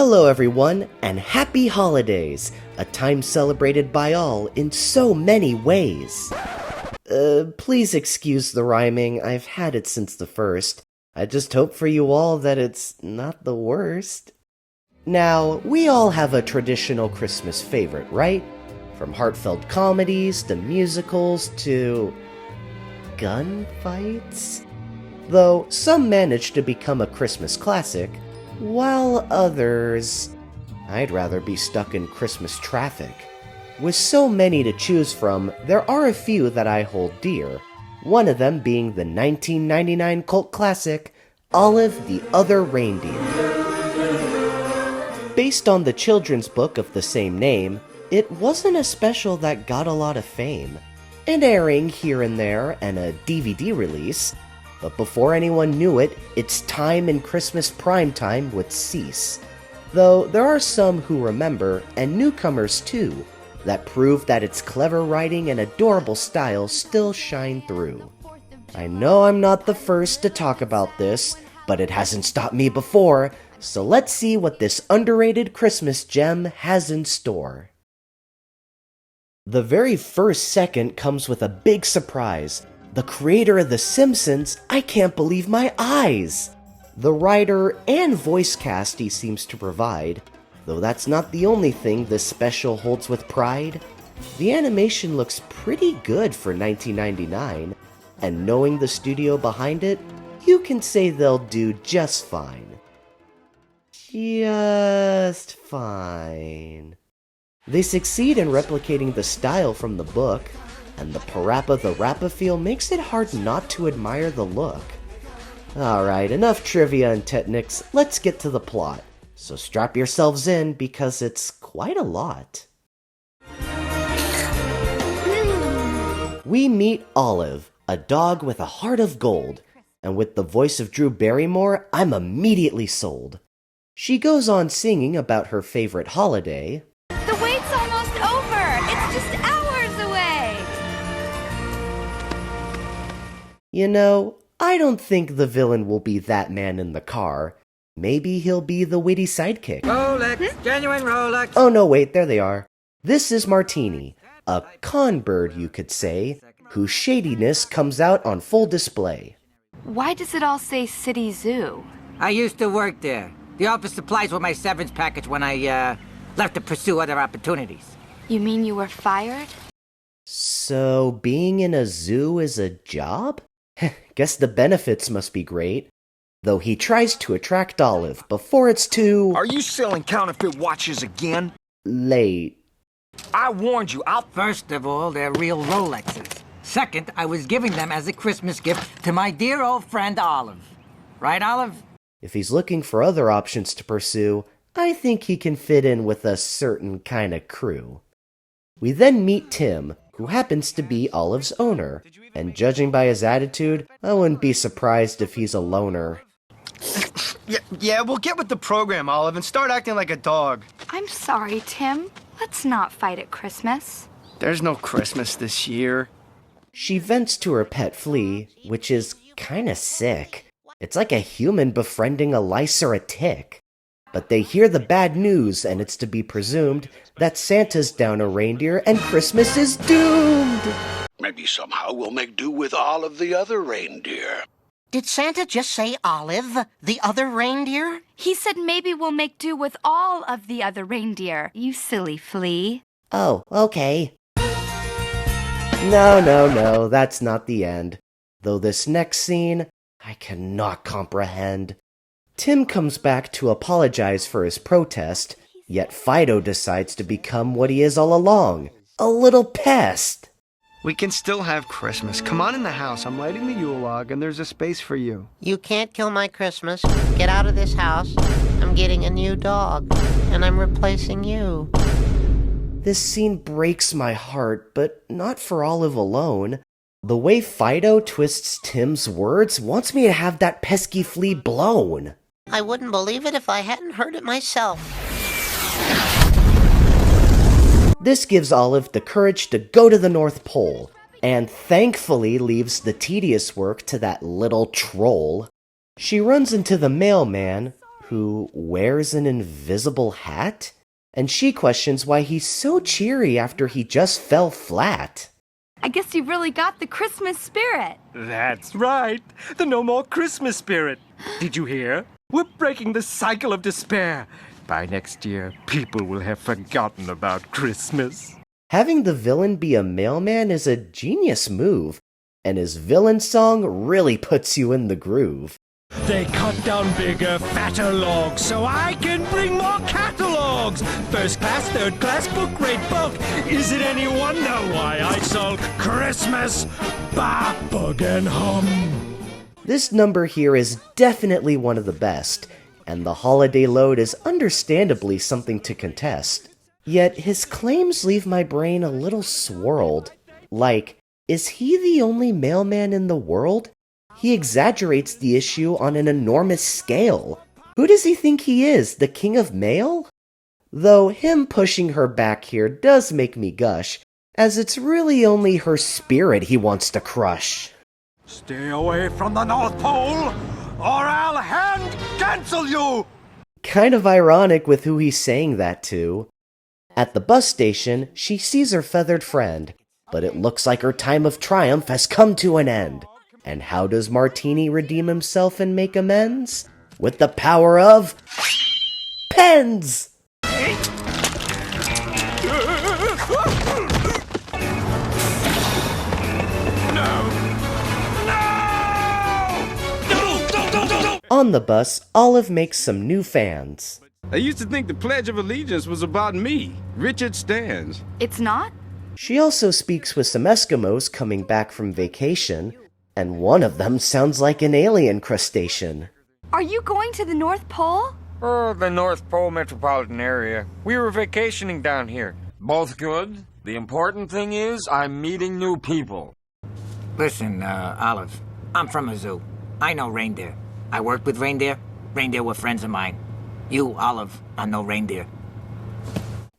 Hello everyone, and happy holidays, a time celebrated by all in so many ways. Please excuse the rhyming, I've had it since the first. I just hope for you all that it's not the worst. Now, we all have a traditional Christmas favorite, right? From heartfelt comedies to musicals to gunfights? Though some manage to become a Christmas classic, while others... I'd rather be stuck in Christmas traffic. With so many to choose from, there are a few that I hold dear, one of them being the 1999 cult classic, Olive the Other Reindeer. Based on the children's book of the same name, it wasn't a special that got a lot of fame, an airing here and there and a DVD release, but before anyone knew it, its time in Christmas primetime would cease. Though there are some who remember, and newcomers too, that prove that its clever writing and adorable style still shine through. I know I'm not the first to talk about this, but it hasn't stopped me before, so let's see what this underrated Christmas gem has in store. The very first second comes with a big surprise. The creator of The Simpsons, I can't believe my eyes! The writer and voice cast he seems to provide, though that's not the only thing this special holds with pride. The animation looks pretty good for 1999, and knowing the studio behind it, you can say they'll do just fine. Just fine. They succeed in replicating the style from the book, and the Parappa the Rappa feel makes it hard not to admire the look. Alright, enough trivia and techniques, let's get to the plot. So strap yourselves in because it's quite a lot. We meet Olive, a dog with a heart of gold, and with the voice of Drew Barrymore, I'm immediately sold. She goes on singing about her favorite holiday. The wait's almost over! It's just hours away! You know, I don't think the villain will be that man in the car. Maybe he'll be the witty sidekick. Rolex, genuine Rolex. Oh no, wait, there they are. This is Martini, a con bird you could say, whose shadiness comes out on full display. Why does it all say City Zoo? I used to work there. The office supplies were my severance package when I, left to pursue other opportunities. You mean you were fired? So, being in a zoo is a job? Guess the benefits must be great. Though he tries to attract Olive before it's too... Are you selling counterfeit watches again? late. I warned you, First of all, they're real Rolexes. Second, I was giving them as a Christmas gift to my dear old friend Olive. Right, Olive? If he's looking for other options to pursue, I think he can fit in with a certain kind of crew. We then meet Tim, who happens to be Olive's owner, and judging by his attitude, I wouldn't be surprised if he's a loner. Yeah, we'll get with the program, Olive, and start acting like a dog. I'm sorry, Tim. Let's not fight at Christmas. There's no Christmas this year. She vents to her pet flea, which is kinda sick. It's like a human befriending a lice or a tick. But they hear the bad news, and it's to be presumed that Santa's down a reindeer and Christmas is doomed! Maybe somehow we'll make do with Olive the Other Reindeer. Did Santa just say Olive, the other reindeer? He said maybe we'll make do with all of the other reindeer, you silly flea. Oh, okay. No, that's not the end. Though this next scene, I cannot comprehend. Tim comes back to apologize for his protest, yet Fido decides to become what he is all along, a little pest. We can still have Christmas. Come on in the house. I'm lighting the Yule log, and there's a space for you. You can't kill my Christmas. Get out of this house. I'm getting a new dog, and I'm replacing you. This scene breaks my heart, but not for Olive alone. The way Fido twists Tim's words wants me to have that pesky flea blown. I wouldn't believe it if I hadn't heard it myself. This gives Olive the courage to go to the North Pole, and thankfully leaves the tedious work to that little troll. She runs into the mailman, who wears an invisible hat? And she questions why he's so cheery after he just fell flat. I guess you really got the Christmas spirit. That's right. The no more Christmas spirit. Did you hear? We're breaking the cycle of despair. By next year, people will have forgotten about Christmas. Having the villain be a mailman is a genius move, and his villain song really puts you in the groove. They cut down bigger, fatter logs so I can bring more catalogs. First class, third class, book rate bulk. Is it any wonder why I sulk? Christmas, bug and hum. This number here is definitely one of the best, and the holiday load is understandably something to contest. Yet his claims leave my brain a little swirled. Like, is he the only mailman in the world? He exaggerates the issue on an enormous scale. Who does he think he is, the king of mail? Though him pushing her back here does make me gush, as it's really only her spirit he wants to crush. Stay away from the North Pole, or I'll hand cancel you! Kind of ironic with who he's saying that to. At the bus station, she sees her feathered friend, but it looks like her time of triumph has come to an end. And how does Martini redeem himself and make amends? With the power of pens! On the bus, Olive makes some new fans. I used to think the Pledge of Allegiance was about me, Richard Stands. It's not? She also speaks with some Eskimos coming back from vacation, and one of them sounds like an alien crustacean. Are you going to the North Pole? Oh, the North Pole metropolitan area. We were vacationing down here. Both good. The important thing is I'm meeting new people. Listen, Olive, I'm from a zoo. I know reindeer. I worked with reindeer. Reindeer were friends of mine. You, Olive, are no reindeer.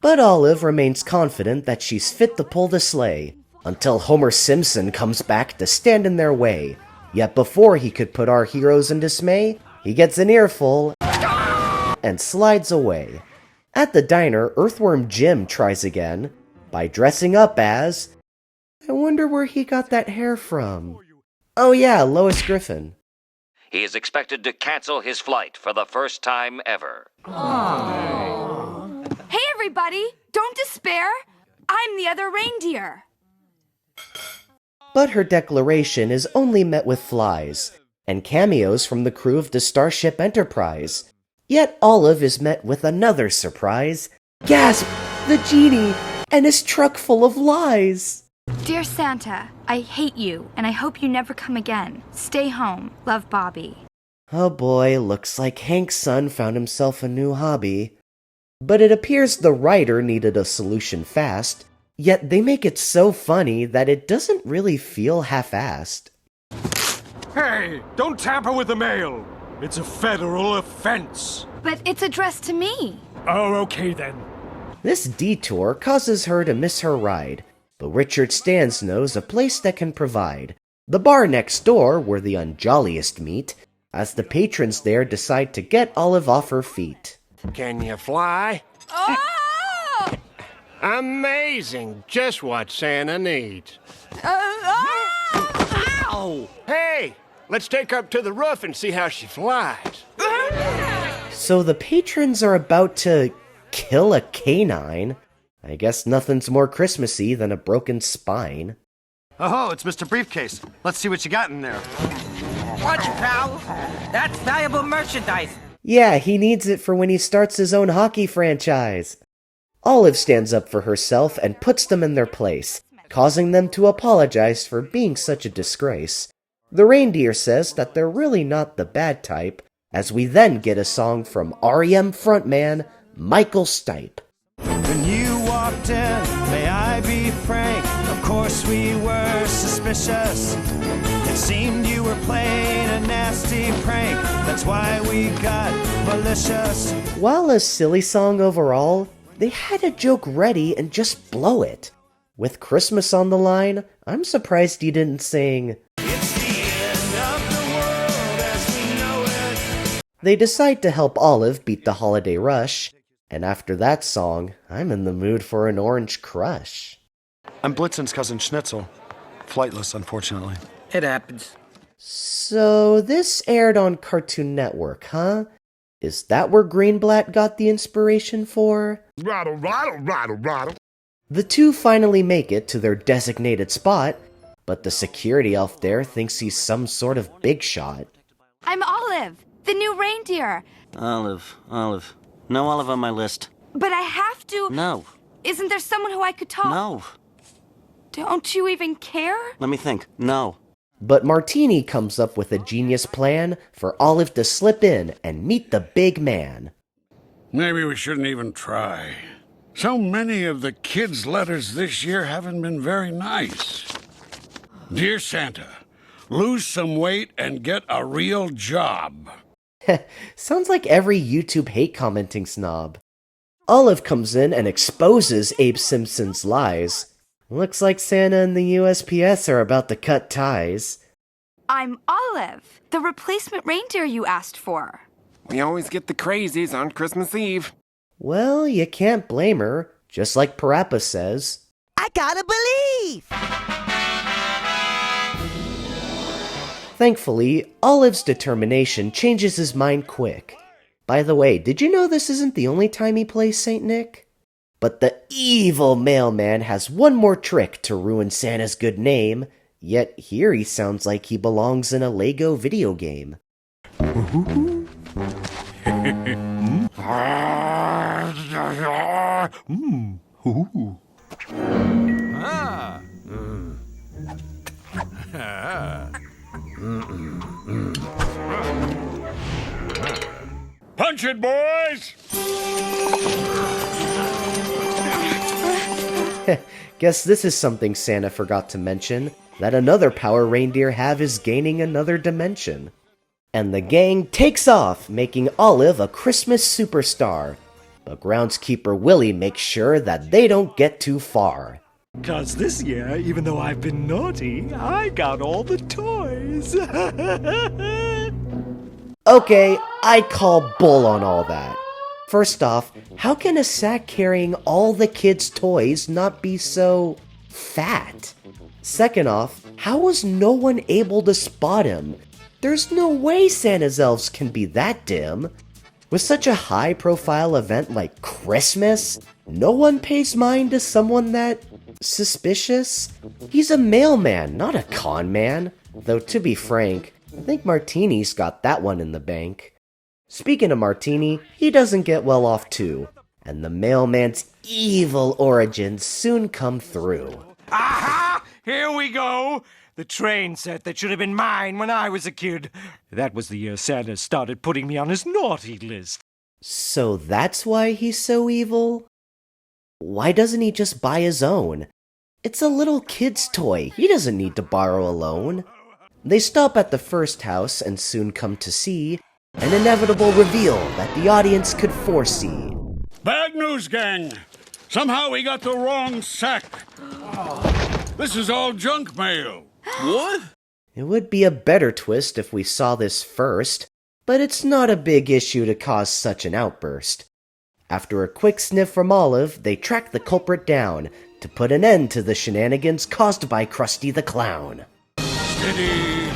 But Olive remains confident that she's fit to pull the sleigh, until Homer Simpson comes back to stand in their way. Yet before he could put our heroes in dismay, he gets an earful and slides away. At the diner, Earthworm Jim tries again by dressing up as... I wonder where he got that hair from. Oh yeah, Lois Griffin. He is expected to cancel his flight for the first time ever. Hey everybody, don't despair. I'm the other reindeer. But her declaration is only met with flies, and cameos from the crew of the Starship Enterprise. Yet Olive is met with another surprise. Gasp! The genie! And his truck full of lies! Dear Santa, I hate you, and I hope you never come again. Stay home. Love, Bobby. Oh boy, looks like Hank's son found himself a new hobby. But it appears the writer needed a solution fast, yet they make it so funny that it doesn't really feel half-assed. Hey, don't tamper with the mail. It's a federal offense. But it's addressed to me. Oh, okay then. This detour causes her to miss her ride, but Richard Stans knows a place that can provide. The bar next door where the unjolliest meet, as the patrons there decide to get Olive off her feet. Can you fly? Oh! Amazing! Just what Santa needs. Ow! Hey, let's take her up to the roof and see how she flies. So the patrons are about to kill a canine. I guess nothing's more Christmassy than a broken spine. Oh, it's Mr. Briefcase. Let's see what you got in there. Watch it, pal. That's valuable merchandise. Yeah, he needs it for when he starts his own hockey franchise. Olive stands up for herself and puts them in their place, causing them to apologize for being such a disgrace. The reindeer says that they're really not the bad type, as we then get a song from REM frontman Michael Stipe. When you walked in, may I be frank, of course we were suspicious. It seemed you were playing a nasty prank, that's why we got malicious. While a silly song overall, they had a joke ready and just blow it. With Christmas on the line, I'm surprised he didn't sing, It's the end of the world as we know it. They decide to help Olive beat the holiday rush, and after that song, I'm in the mood for an orange crush. I'm Blitzen's cousin Schnitzel. Flightless, unfortunately. It happens. So this aired on Cartoon Network, huh? Is that where Greenblatt got the inspiration for? Rattle, rattle, rattle, rattle. The two finally make it to their designated spot, but the security elf there thinks he's some sort of big shot. I'm Olive, the new reindeer. Olive. No Olive on my list. But I have to. No. Isn't there someone who I could talk? No. Don't you even care? Let me think. No. But Martini comes up with a genius plan for Olive to slip in and meet the big man. Maybe we shouldn't even try. So many of the kids' letters this year haven't been very nice. Dear Santa, lose some weight and get a real job. Sounds like every YouTube hate commenting snob. Olive comes in and exposes Abe Simpson's lies. Looks like Santa and the USPS are about to cut ties. I'm Olive, the replacement reindeer you asked for. We always get the crazies on Christmas Eve. Well, you can't blame her, just like Parappa says. I gotta believe! Thankfully, Olive's determination changes his mind quick. By the way, did you know this isn't the only time he plays Saint Nick? But the evil mailman has one more trick to ruin Santa's good name, yet here he sounds like he belongs in a Lego video game. Punch it, boys! Guess this is something Santa forgot to mention, that another power reindeer have is gaining another dimension. And the gang takes off, making Olive a Christmas superstar. But groundskeeper Willie makes sure that they don't get too far. 'Cause this year, even though I've been naughty, I got all the toys. Okay, I call bull on all that. First off, how can a sack carrying all the kids' toys not be so fat? Second off, how was no one able to spot him? There's no way Santa's elves can be that dim. With such a high-profile event like Christmas, no one pays mind to someone that suspicious? He's a mailman, not a con man. Though to be frank, I think Martini's got that one in the bank. Speaking of Martini, he doesn't get well off too, and the mailman's evil origins soon come through. Aha! Here we go! The train set that should have been mine when I was a kid. That was the year Santa started putting me on his naughty list. So that's why he's so evil? Why doesn't he just buy his own? It's a little kid's toy. He doesn't need to borrow a loan. They stop at the first house and soon come to see an inevitable reveal that the audience could foresee. Bad news, gang. Somehow we got the wrong sack. This is all junk mail. What? It would be a better twist if we saw this first, but it's not a big issue to cause such an outburst. After a quick sniff from Olive, they track the culprit down to put an end to the shenanigans caused by Krusty the Clown. Steady.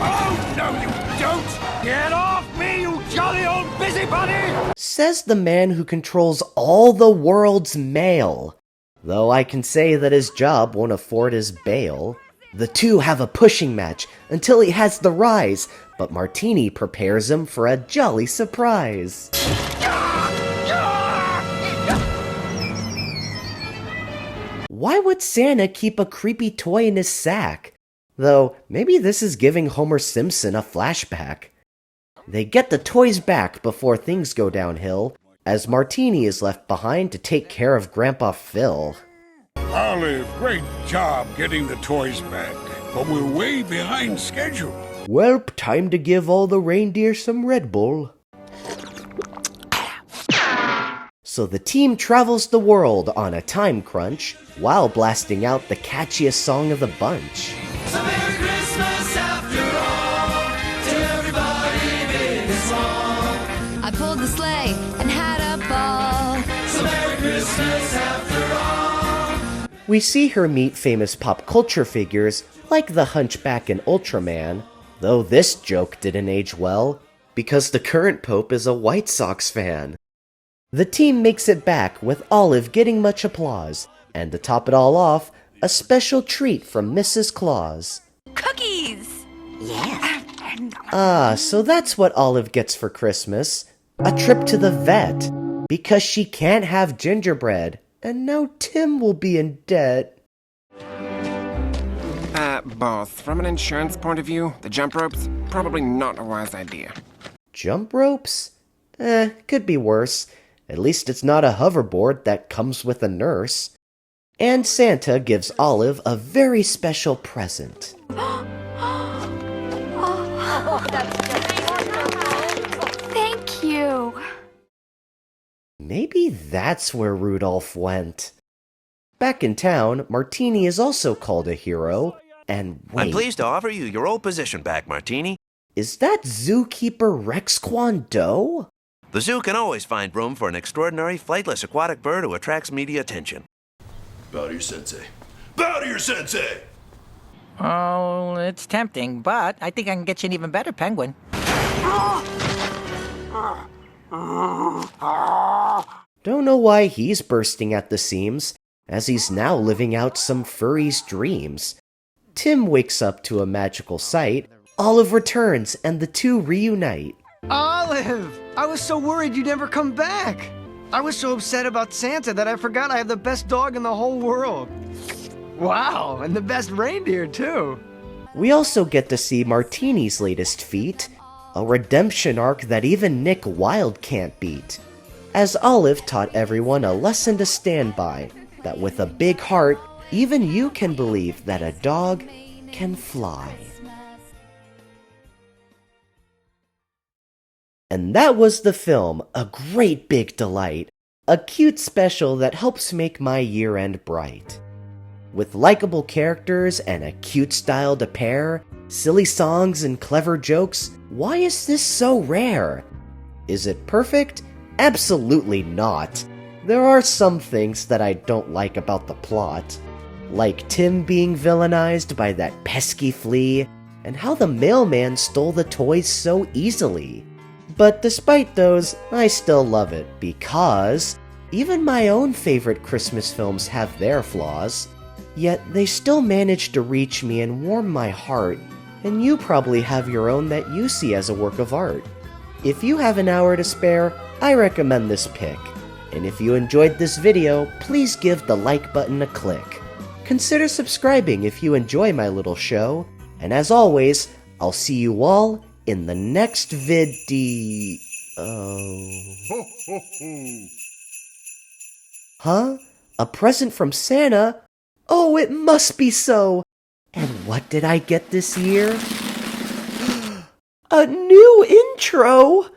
Oh, no, you don't! Get off me, you jolly old busybody! Says the man who controls all the world's mail. Though I can say that his job won't afford his bail. The two have a pushing match until he has the rise, but Martini prepares him for a jolly surprise. Why would Santa keep a creepy toy in his sack? Though, maybe this is giving Homer Simpson a flashback. They get the toys back before things go downhill, as Martini is left behind to take care of Grandpa Phil. Olive, great job getting the toys back, but we're way behind schedule. Welp, time to give all the reindeer some Red Bull. So the team travels the world on a time crunch while blasting out the catchiest song of the bunch. So Merry Christmas after all, to everybody big and small. We see her meet famous pop culture figures like the Hunchback and Ultraman, though this joke didn't age well, because the current Pope is a White Sox fan. The team makes it back with Olive getting much applause, and to top it all off, a special treat from Mrs. Claus. Cookies! So that's what Olive gets for Christmas. A trip to the vet, because she can't have gingerbread, and now Tim will be in debt. Boss, from an insurance point of view, the jump ropes, probably not a wise idea. Jump ropes? Could be worse. At least it's not a hoverboard that comes with a nurse. And Santa gives Olive a very special present. Thank you. Maybe that's where Rudolph went. Back in town, Martini is also called a hero, and wait... I'm pleased to offer you your old position back, Martini. Is that zookeeper Rex Kwon-do? The zoo can always find room for an extraordinary flightless aquatic bird who attracts media attention. Bow to your sensei. Bow to your sensei! Oh, it's tempting, but I think I can get you an even better penguin. Don't know why he's bursting at the seams, as he's now living out some furry's dreams. Tim wakes up to a magical sight, Olive returns, and the two reunite. Olive! I was so worried you'd never come back! I was so upset about Santa that I forgot I have the best dog in the whole world. Wow, and the best reindeer, too. We also get to see Martini's latest feat, a redemption arc that even Nick Wilde can't beat, as Olive taught everyone a lesson to stand by, that with a big heart, even you can believe that a dog can fly. And that was the film, a great big delight, a cute special that helps make my year-end bright. With likable characters and a cute style to pair, silly songs and clever jokes, why is this so rare? Is it perfect? Absolutely not. There are some things that I don't like about the plot, like Tim being villainized by that pesky flea, and how the mailman stole the toys so easily. But despite those, I still love it, because even my own favorite Christmas films have their flaws, yet they still manage to reach me and warm my heart, and you probably have your own that you see as a work of art. If you have an hour to spare, I recommend this pick, and if you enjoyed this video, please give the like button a click. Consider subscribing if you enjoy my little show, and as always, I'll see you all in the next video. Huh? A present from Santa? Oh, it must be so! And what did I get this year? A new intro!